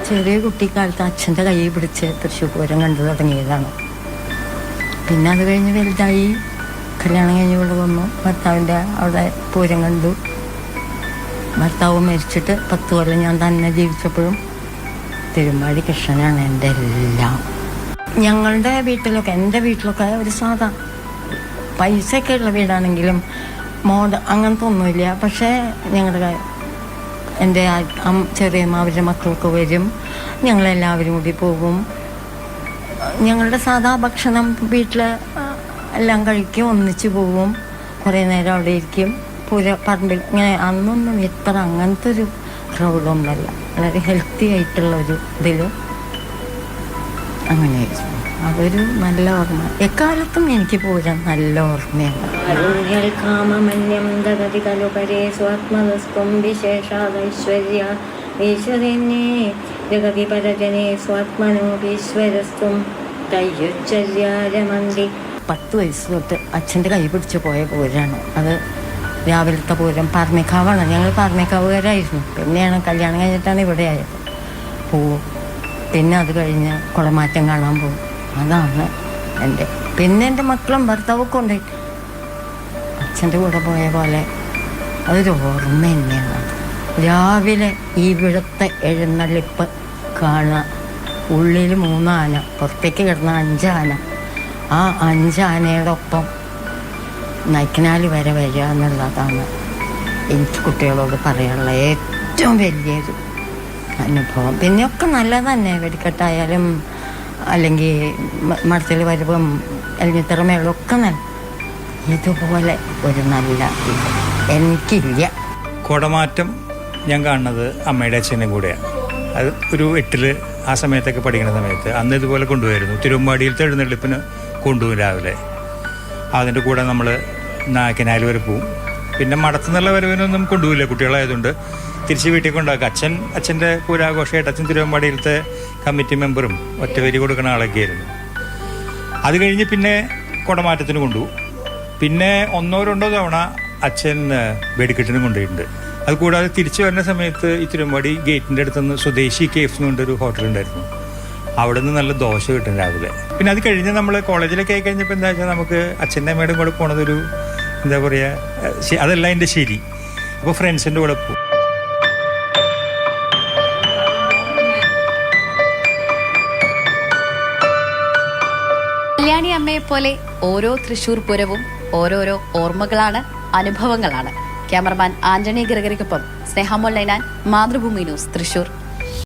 ചെറിയ കുട്ടിക്കാലത്ത് അച്ഛൻ്റെ കൈ പിടിച്ച് തൃശ്ശൂർ പൂരം കണ്ടു തുടങ്ങിയതാണ്. പിന്നെ അത് കഴിഞ്ഞ് വലുതായി കല്യാണം കഴിഞ്ഞ് ഇവിടെ വന്നു. ഭർത്താവിൻ്റെ അവിടെ പൂരം കണ്ടു. ഭർത്താവ് മരിച്ചിട്ട് 10 കൊല്ലം ഞാൻ തന്നെ ജീവിച്ചപ്പോഴും തിരുമ്പാടി കൃഷ്ണനാണ് എൻ്റെ എല്ലാം. ഞങ്ങളുടെ വീട്ടിലൊക്കെ, എൻ്റെ വീട്ടിലൊക്കെ ഒരു സാധാ പൈസയൊക്കെ ഉള്ള വീടാണെങ്കിലും അങ്ങനത്തെ ഒന്നുമില്ല. പക്ഷേ ഞങ്ങളുടെ എൻ്റെ ചെറിയമ്മ അവരുടെ മക്കൾക്ക് വരും, ഞങ്ങളെല്ലാവരും കൂടി പോകും. ഞങ്ങളുടെ സാധാ ഭക്ഷണം വീട്ടിൽ എല്ലാം കഴിക്കും, ഒന്നിച്ച് പോവും, കുറേ നേരം അവിടെ ഇരിക്കും. പറമ്പിൽ ഇങ്ങനെ അന്നൊന്നും എത്ര അങ്ങനത്തെ ഒരു ക്രൗഡൊന്നുമല്ല, വളരെ ഹെൽത്തി ആയിട്ടുള്ളൊരു ഇതിൽ അങ്ങനെയായിരുന്നു. അതൊരു നല്ല ഓർമ്മ. എക്കാലത്തും എനിക്ക് പൂരം നല്ല ഓർമ്മയാണ്. കാമമന്യം ദഗതി കലുപരേ സ്വാത്മതസ്ത്വം വിശേഷാദൈശ്വര്യ ഈശ്വരന്യേ ജഗതി പരജനേ സ്വാത്മനോപീശ്വരസ്ത്വം തയ്യുച്ചര്യാരമന്തി. 10 വയസ്സ് തൊട്ട് അച്ഛൻ്റെ കൈ പിടിച്ച് പോയ പൂരാണ് അത്. രാവിലത്തെ പൂരം പാർമേക്കാവാണ്. ഞങ്ങൾ പാർമേക്കാവുകാരായിരുന്നു. പിന്നെയാണ് കല്യാണം കഴിഞ്ഞിട്ടാണ് ഇവിടെ ആയത്. പോവും. പിന്നെ അത് കഴിഞ്ഞ് കുളമാറ്റം കാണാൻ പോകും. അതാണ് എൻ്റെ. പിന്നെ എൻ്റെ മക്കളും ഭർത്താവൊക്കെ ഉണ്ടായിട്ട് അച്ഛൻ്റെ കൂടെ പോയ പോലെ അതൊരു ഓർമ്മ തന്നെയാണ്. രാവിലെ ഇവിടുത്തെ എഴുന്നള്ളിപ്പ് കാണുക. ഉള്ളിൽ 3 ആന, പുറത്തേക്ക് കിടന്ന 5 ആന. ആ 5 ആനയുടെ ഒപ്പം നൈക്കനാലി വരെ വരിക എന്നുള്ളതാണ് എനിക്ക് കുട്ടികളോട് പറയാനുള്ള ഏറ്റവും വലിയൊരു അനുഭവം. പിന്നെയൊക്കെ നല്ലത് തന്നെ. വെടിക്കെട്ടായാലും അല്ലെങ്കിൽ മഠത്തിൽ വരുമ്പം എലിഞ്ഞിത്തറ മേളമൊക്കെ നല്ല. ഇതുപോലെ ഒരു നല്ല ഇത് എനിക്കില്ല. കുടമാറ്റം ഞാൻ കാണുന്നത് അമ്മയുടെ അച്ഛൻ്റെ കൂടെയാണ്. അത് ഒരു 8ൽ ആ സമയത്തൊക്കെ പഠിക്കുന്ന സമയത്ത് അന്ന് ഇതുപോലെ കൊണ്ടുപോയിരുന്നു. തിരുവമ്പാടിയിലത്തെ എഴുന്നള്ളിപ്പിന് കൊണ്ടുപോകും രാവിലെ. അതിൻ്റെ കൂടെ നമ്മൾ നായക്കനാൽ വരെ പോവും. പിന്നെ മഠത്തു നിന്നുള്ള വരവിനൊന്നും കൊണ്ടുപോയില്ല, കുട്ടികളായതുകൊണ്ട് തിരിച്ച് വീട്ടിൽ കൊണ്ടാക്കുക. അച്ഛൻ്റെ പൂരാഘോഷമായിട്ട് അച്ഛൻ തിരുവമ്പാടിയിലത്തെ കമ്മിറ്റി മെമ്പറും ഒറ്റവരി കൊടുക്കുന്ന ആളൊക്കെ ആയിരുന്നു. അത് കഴിഞ്ഞ് പിന്നെ കുടമാറ്റത്തിന് കൊണ്ടുപോകും. പിന്നെ 1-2 തവണ അച്ഛൻ വെടിക്കെട്ടിന് കൊണ്ടുപോയിട്ടുണ്ട്. അതുകൂടാതെ തിരിച്ചു വരുന്ന സമയത്ത് ഈ തിരുവമ്പാടി ഗേറ്റിൻ്റെ അടുത്തുനിന്ന് സ്വദേശി കേഫ്സ് എന്ന് കൊണ്ടൊരു ഹോട്ടലുണ്ടായിരുന്നു. അവിടെ നിന്ന് നല്ല ദോശ കിട്ടും രാവിലെ. പിന്നെ അത് കഴിഞ്ഞ് നമ്മൾ കോളേജിലൊക്കെ ആയി കഴിഞ്ഞപ്പോൾ എന്താ വെച്ചാൽ നമുക്ക് അച്ഛൻ്റെ അമ്മയുടെ കൂടെ പോണതൊരു എന്താ പറയുക, അതല്ല എൻ്റെ ശരി. അപ്പോൾ ഫ്രണ്ട്സിൻ്റെ കൂടെ പോകും. കല്യാണി അമ്മയെ പോലെ ഓരോ തൃശ്ശൂർ പൂരവും ഓരോരോ ഓർമ്മകളാണ്, അനുഭവങ്ങളാണ്. ക്യാമറമാൻ ആന്റണി ഗ്രഗറിക്കൊപ്പം സ്നേഹമോൾ ലൈനാൻ, മാതൃഭൂമി ന്യൂസ്, തൃശ്ശൂർ.